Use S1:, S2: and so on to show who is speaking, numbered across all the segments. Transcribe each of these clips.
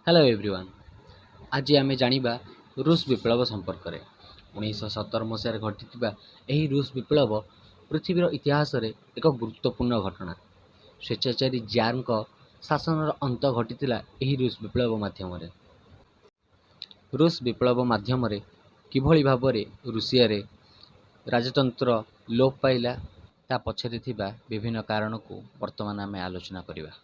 S1: Hello everyone. आज आम जाना रूस विप्लव संपर्क में 1917 मसीह घटी यह रूस विप्लव पृथ्वीर इतिहास रे एक गुरुत्वपूर्ण घटना। स्वेच्छाचारी जार शासन अंत घटी यह रूस विप्लव माध्यम रूस विप्लव माध्यम किभली भाव रूसिया रे राजतंत्र लोप पाइला ता पछरे थिबा विभिन्न कारण को वर्तमान आम आलोचना करिबा।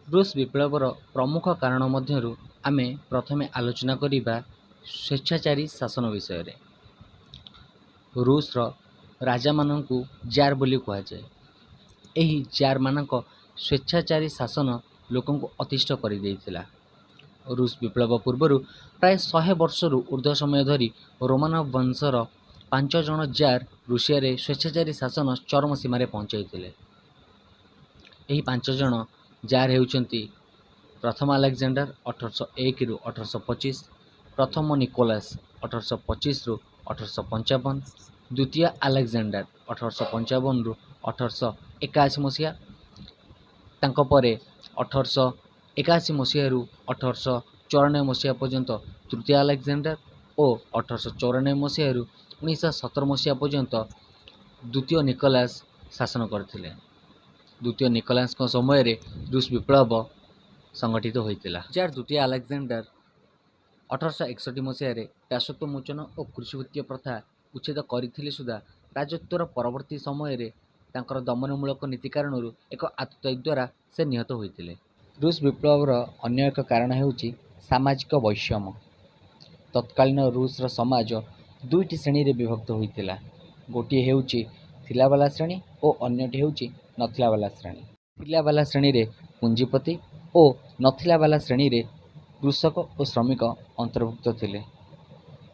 S1: रूस विप्लवर प्रमुख कारण मध्यरु आमे प्रथमे आलोचना करिबा स्वेच्छाचारी शासन विषय रे। रूस रो राजा माननकु जार बोली कुहा जाय। एही जार मानक स्वेच्छाचारी शासन लोकंकु अतिष्ठ करि दैथिला। रूस विप्लव पूर्वरु प्राय 100 वर्षरु ऊर्ध्व समय धरी रोमानव वंशर 5 जन जार रूसिया रे स्वेच्छाचारी शासन चरम सीमा रे पहुंचाइथिले। एही 5 जन जार हेउचंती प्रथम अलेक्जेंडर 1801 रु 1825, प्रथम निकोलास 1825 रु 1855, द्वितीय अलेक्जेंडर 1855 रु 1881 मसीहा, तांको परे 1881 मसीहा रु 1894 मसीहा पर्यंत तृतीय अलेक्जेंडर और 1894 मसीहा रु 1917 मसीहा पर्यंत द्वितीय निकोलास शासन करथिले। द्वितीय निकोलास को समय रे रूस विप्लव संगठित होइतिला। जार द्वितीय अलेक्जेंडर 1861 मसीह दासत्व मोचन और कृषिवृत्तीय प्रथा उच्छेद करथिले सुधा राजत्वर परवर्ती समय रे तांकर दमनमूलक नीति कारणरू एक आततायी द्वारा से निहत होइतिले। रूस विप्लवर अन्य एक कारण हेउची सामाजिक वैषम्य। तत्कालीन रूस रो समाज दुईटी श्रेणी रे विभक्त होइतिला। गोटे हेउची थिलावाला श्रेणी और अन्यटी हेउची नथिलावाला श्रेणी। थिलावाला श्रेणी रे पुंजीपति और नथिलावाला श्रेणी रे कृषक और श्रमिक अंतर्भुक्त थिले।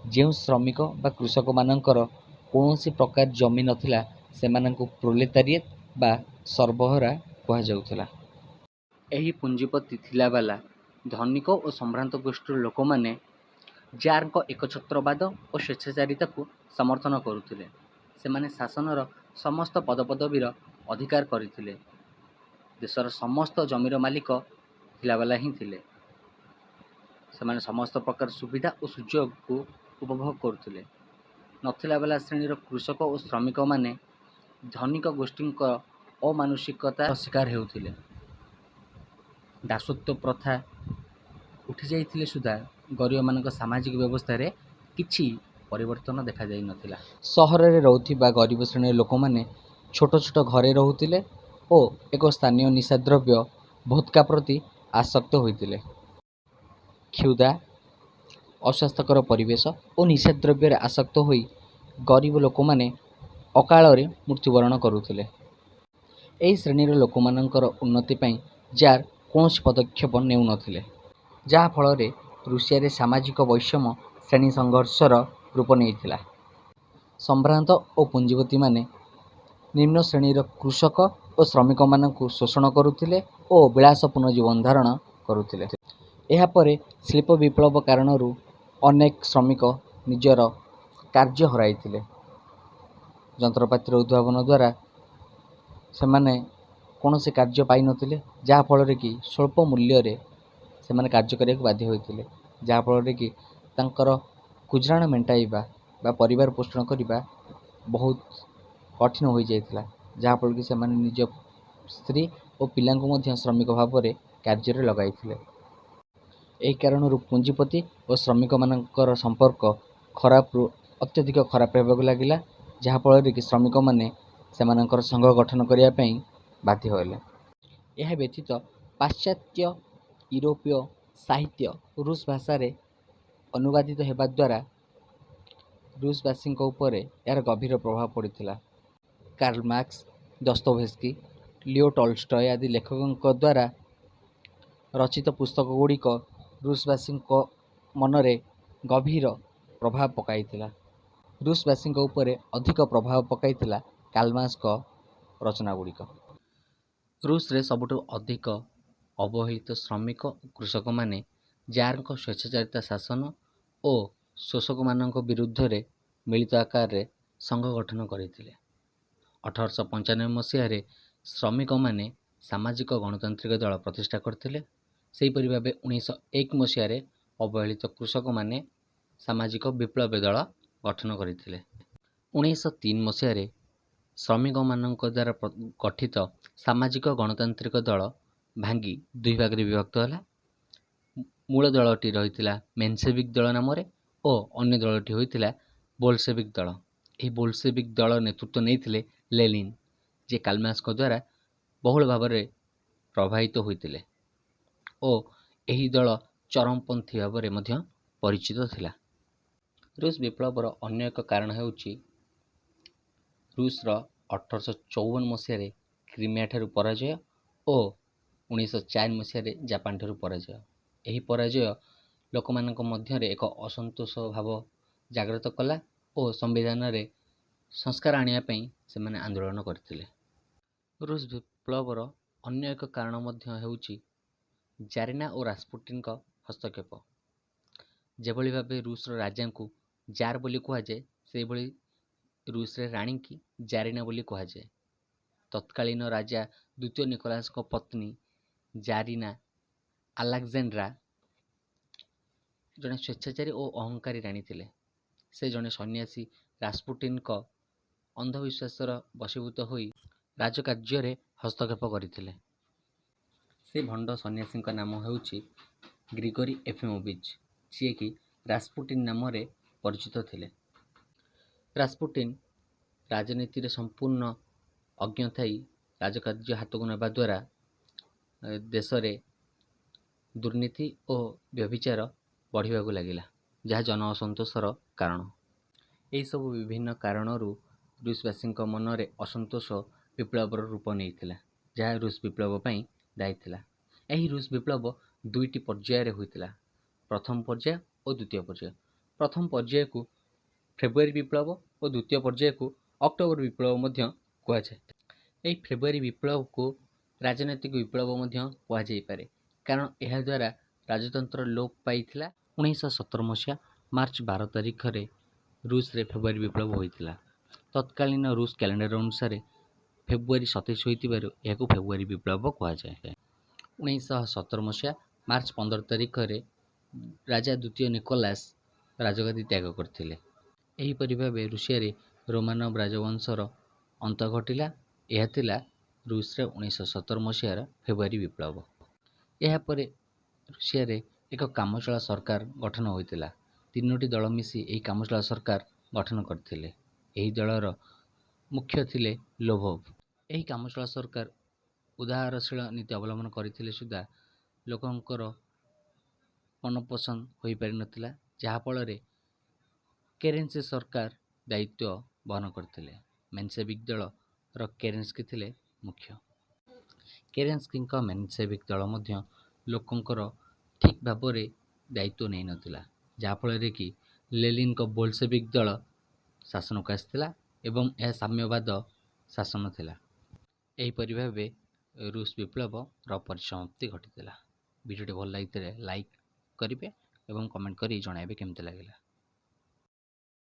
S1: जो श्रमिक बा कृषक मानकर कौनसी प्रकार जमी नथिला सेमानंकु प्रोलेतारिएट बा सर्वहरा कहा जाउथिला। एही पुंजीपति थिलावाला धनिक और संभ्रांत गोष्ठीर लोक माने जार को एकछत्रवाद और स्वेच्छाचारिता को समर्थन करुथिले। सेमाने शासनर समस्त पदपदवीर अधिकार करिथिले। देशर समस्त जमीर मालिक थिलावाला ही थिले। सेमाने समस्त प्रकार सुविधा और सुयोग को उपभोग करुथिले। नथिलावाला श्रेणीर कृषक और श्रमिक माने धनिक गोष्ठी अमानुषिकता शिकार हेउथिले। दासत्व प्रथा उठी जाइथिले सुधा गरीब मानक सामाजिक व्यवस्था रे किछि परिवर्तन देखा जाई नथिला। सहर रे रहउथिबा गरीब श्रेणीर लोक माने छोट छोट घरे रहउथिले और एक स्थानीय निशाद्रव्य भोदका प्रति आसक्त होइतिले। क्षुधा, अस्वास्थ्यकर परिवेश और निशाद्रव्य रे आसक्त होई गरीब लोक माने अकाल रे मृत्युवरण करुथिले। एही श्रेणीर लोक मानकर उन्नति पई जार कौनसी पदक्षेप नेउ नथिले, जहा फल रे रूसिया रे सामाजिक वैषम्य श्रेणी संघर्षर रूप नेइथिला। संभ्रांत और पुंजीपति माने निम्न श्रेणीर कृषक और श्रमिक मानकु शोषण करुथिले और विलासपूर्ण जीवन धारण करुथिले। एहा परे शिल्प विप्लव कारणरू अनेक श्रमिक निजर कार्य हराइथिले। यंत्रपातिर उद्भावन द्वारा सेमाने कौनसी कार्य पाई नथिले, जहा फल रे कि स्वल्प मूल्य रे सेमाने कार्य करिया बाध्य होइथिले। जहा फल रे कि तांकर गुजराण मेंटाइबा बा परिवार पोषण करिबा बहुत कठिन हो जाइथिला। जहा फल कि सेमाने निज स्त्री और पिलांको मध्य श्रमिक भाव रे कार्य रे लगाइथिले। एही कारणरू पुंजीपति और श्रमिक मानकर संपर्क खराब रु अत्यधिक खराब हेबाक लागिला। जहा फल रे कि श्रमिक माने सेमानकर संघ गठन करिया पई बाध्य होले। यह व्यतीत पाश्चात्य यूरोपीय साहित्य रूस भाषा रे अनुवादित हेबा द्वारा रूसवासी उपरे यार गभीर प्रभाव पड़ता। Karl Marx, Dostoevsky, Leo Tolstoy आदि लेखकों द्वारा रचित पुस्तक गुड़िक रूसवासी मनरे गभीर प्रभाव पकाइथिला। रूसवासी उपरे अधिक प्रभाव पकाइथिला कार्ल मार्क्स रचना गुड़िक। रूस रे सबुठु अधिक अवहेलित श्रमिक कृषक माने जार स्वेच्छाचारिता शासन ଓ ଶୋଷକମାନଙ୍କ ବିରୁଦ୍ଧରେ ମିଳିତ ଆକାରରେ ସଂଘ ଗଠନ କରିଥିଲେ। 1895 ମସିହାରେ ଶ୍ରମିକମାନେ ସାମାଜିକ ଗଣତାନ୍ତ୍ରିକ ଦଳ ପ୍ରତିଷ୍ଠା କରିଥିଲେ। ସେହିପରି ଭାବେ 1901 ମସିହାରେ ଅବହେଳିତ କୃଷକମାନେ ସାମାଜିକ ବିପ୍ଳବୀ ଦଳ ଗଠନ କରିଥିଲେ। 1903 ମସିହାରେ ଶ୍ରମିକମାନଙ୍କ ଦ୍ୱାରା ଗଠିତ ସାମାଜିକ ଗଣତାନ୍ତ୍ରିକ ଦଳ ଭାଙ୍ଗି ଦୁଇ ଭାଗରେ ବିଭକ୍ତ ହେଲା। ମୂଳ ଦଳଟି ରହିଥିଲା ମେନ୍ସେଭିକ୍ ଦଳ ନାମରେ ଓ ଅନ୍ୟ ଦଳଟି ହୋଇଥିଲା ବୋଲସେଭିକ୍ ଦଳ। ଏହି ବୋଲସେଭିକ୍ ଦଳ ନେତୃତ୍ୱ ନେଇଥିଲେ ଲେନିନ୍, ଯିଏ କାର୍ଲମାର୍କ୍ସଙ୍କ ଦ୍ୱାରା ବହୁଳ ଭାବରେ ପ୍ରଭାବିତ ହୋଇଥିଲେ ଓ ଏହି ଦଳ ଚରମପନ୍ଥୀ ଭାବରେ ମଧ୍ୟ ପରିଚିତ ଥିଲା। ରୁଷ ବିପ୍ଳବର ଅନ୍ୟ ଏକ କାରଣ ହେଉଛି ରୁଷର 1854 ମସିହାରେ କ୍ରିମିଆଠାରୁ ପରାଜୟ ଓ 1904 ମସିହାରେ ଜାପାନଠାରୁ ପରାଜୟ। ଏହି ପରାଜୟ ଲୋକମାନଙ୍କ ମଧ୍ୟରେ ଏକ ଅସନ୍ତୋଷ ଭାବ ଜାଗ୍ରତ କଲା ଓ ସମ୍ବିଧାନରେ ସଂସ୍କାର ଆଣିବା ପାଇଁ ସେମାନେ ଆନ୍ଦୋଳନ କରିଥିଲେ। ରୁଷ ବିପ୍ଳବର ଅନ୍ୟ ଏକ କାରଣ ମଧ୍ୟ ହେଉଛି ଜାରିନା ଓ ରାସପୁଟିନଙ୍କ ହସ୍ତକ୍ଷେପ। ଯେଭଳି ଭାବେ ରୁଷର ରାଜାଙ୍କୁ ଜାର୍ ବୋଲି କୁହାଯାଏ, ସେହିଭଳି ରୁଷରେ ରାଣୀଙ୍କି ଜାରିନା ବୋଲି କୁହାଯାଏ। ତତ୍କାଳୀନ ରାଜା ଦ୍ୱିତୀୟ ନିକୋଲାସଙ୍କ ପତ୍ନୀ ଜାରିନା ଆଲେକ୍ସାଣ୍ଡ୍ରା ଜଣେ ସ୍ୱେଚ୍ଛାଚାରୀ ଓ ଅହଙ୍କାରୀ ରାଣୀ ଥିଲେ। ସେ ଜଣେ ସନ୍ନ୍ୟାସୀ ରାସପୁଟିନଙ୍କ ଅନ୍ଧବିଶ୍ୱାସର ବଶୀଭୂତ ହୋଇ ରାଜକାର୍ଯ୍ୟରେ ହସ୍ତକ୍ଷେପ କରିଥିଲେ। ସେ ଭଣ୍ଡ ସନ୍ନ୍ୟାସୀଙ୍କ ନାମ ହେଉଛି ଗ୍ରିଗୋରୀ ଏଫିମୋଭିଚ୍, ଯିଏକି ରାସପୁଟିନ ନାମରେ ପରିଚିତ ଥିଲେ। ରାସପୁଟିନ ରାଜନୀତିରେ ସମ୍ପୂର୍ଣ୍ଣ ଅଜ୍ଞ ଥାଇ ରାଜକାର୍ଯ୍ୟ ହାତକୁ ନେବା ଦ୍ୱାରା ଦେଶରେ ଦୁର୍ନୀତି ଓ ବ୍ୟଭିଚାର ବଢ଼ିବାକୁ ଲାଗିଲା, ଯାହା ଜନ ଅସନ୍ତୋଷର କାରଣ। ଏହିସବୁ ବିଭିନ୍ନ କାରଣରୁ ରୁଷବାସୀଙ୍କ ମନରେ ଅସନ୍ତୋଷ ବିପ୍ଳବର ରୂପ ନେଇଥିଲା, ଯାହା ରୁଷ ବିପ୍ଳବ ପାଇଁ ଦାୟୀ ଥିଲା। ଏହି ରୁଷ ବିପ୍ଳବ ଦୁଇଟି ପର୍ଯ୍ୟାୟରେ ହୋଇଥିଲା, ପ୍ରଥମ ପର୍ଯ୍ୟାୟ ଓ ଦ୍ୱିତୀୟ ପର୍ଯ୍ୟାୟ। ପ୍ରଥମ ପର୍ଯ୍ୟାୟକୁ ଫେବୃଆରୀ ବିପ୍ଳବ ଓ ଦ୍ୱିତୀୟ ପର୍ଯ୍ୟାୟକୁ ଅକ୍ଟୋବର ବିପ୍ଳବ ମଧ୍ୟ କୁହାଯାଏ। ଏହି ଫେବୃଆରୀ ବିପ୍ଳବକୁ ରାଜନୈତିକ ବିପ୍ଳବ ମଧ୍ୟ କୁହାଯାଇପାରେ, କାରଣ ଏହାଦ୍ୱାରା ରାଜତନ୍ତ୍ର ଲୋପ ପାଇଥିଲା। 1917 ମସିହା ମାର୍ଚ୍ଚ 12 ତାରିଖରେ ରୁଷରେ ଫେବୃଆରୀ ବିପ୍ଳବ ହୋଇଥିଲା। ତତ୍କାଳୀନ ରୁଷ କ୍ୟାଲେଣ୍ଡର ଅନୁସାରେ ଫେବୃଆରୀ 27 ହୋଇଥିବାରୁ ଏହାକୁ ଫେବୃଆରୀ ବିପ୍ଳବ କୁହାଯାଏ। 1917 ମସିହା ମାର୍ଚ୍ଚ 15 ତାରିଖରେ ରାଜା ଦ୍ୱିତୀୟ ନିକୋଲାସ ରାଜଗାଦି ତ୍ୟାଗ କରିଥିଲେ। ଏହିପରି ଭାବେ ରୁଷିଆରେ ରୋମାନବ ରାଜବଂଶର ଅନ୍ତ ଘଟିଲା। ଏହା ଥିଲା ରୁଷରେ 1917 ମସିହାର ଫେବୃଆରୀ ବିପ୍ଳବ। ଏହାପରେ ରୁଷିଆରେ ଏକ କାମଚଳା ସରକାର ଗଠନ ହୋଇଥିଲା। ତିନୋଟି ଦଳ ମିଶି ଏହି କାମଚଳା ସରକାର ଗଠନ କରିଥିଲେ। ଏହି ଦଳର ମୁଖ୍ୟ ଥିଲେ ଲୋଭୋଭ। ଏହି କାମଚଳା ସରକାର ଉଦାରଶୀଳ ନୀତି ଅବଲମ୍ବନ କରିଥିଲେ ସୁଦ୍ଧା ଲୋକଙ୍କର ମନପସନ୍ଦ ହୋଇପାରିନଥିଲା, ଯାହାଫଳରେ କେରେନ୍ସ୍କି ସରକାର ଦାୟିତ୍ୱ ବହନ କରିଥିଲେ। ମେନ୍ସେଭିକ୍ ଦଳର କେରେନ୍ସ୍କି ଥିଲେ ମୁଖ୍ୟ। କେରେନ୍ସ୍କିଙ୍କ ମେନ୍ସେଭିକ୍ ଦଳ ମଧ୍ୟ ଲୋକଙ୍କର ଠିକ୍ ଭାବରେ ଦାୟିତ୍ୱ ନେଇନଥିଲା, ଯାହାଫଳରେ କି ଲେନିନ୍ଙ୍କ ବୋଲସେଭିକ୍ ଦଳ ଶାସନକୁ ଆସିଥିଲା ଏବଂ ଏହା ସାମ୍ୟବାଦ ଶାସନ ଥିଲା। ଏହିପରି ଭାବେ ରୁଷ ବିପ୍ଳବର ପରିସମାପ୍ତି ଘଟିଥିଲା। ଭିଡ଼ିଓଟି ଭଲ ଲାଗିଥିଲେ ଲାଇକ୍ କରିବେ ଏବଂ କମେଣ୍ଟ କରି ଜଣାଇବେ କେମିତି ଲାଗିଲା।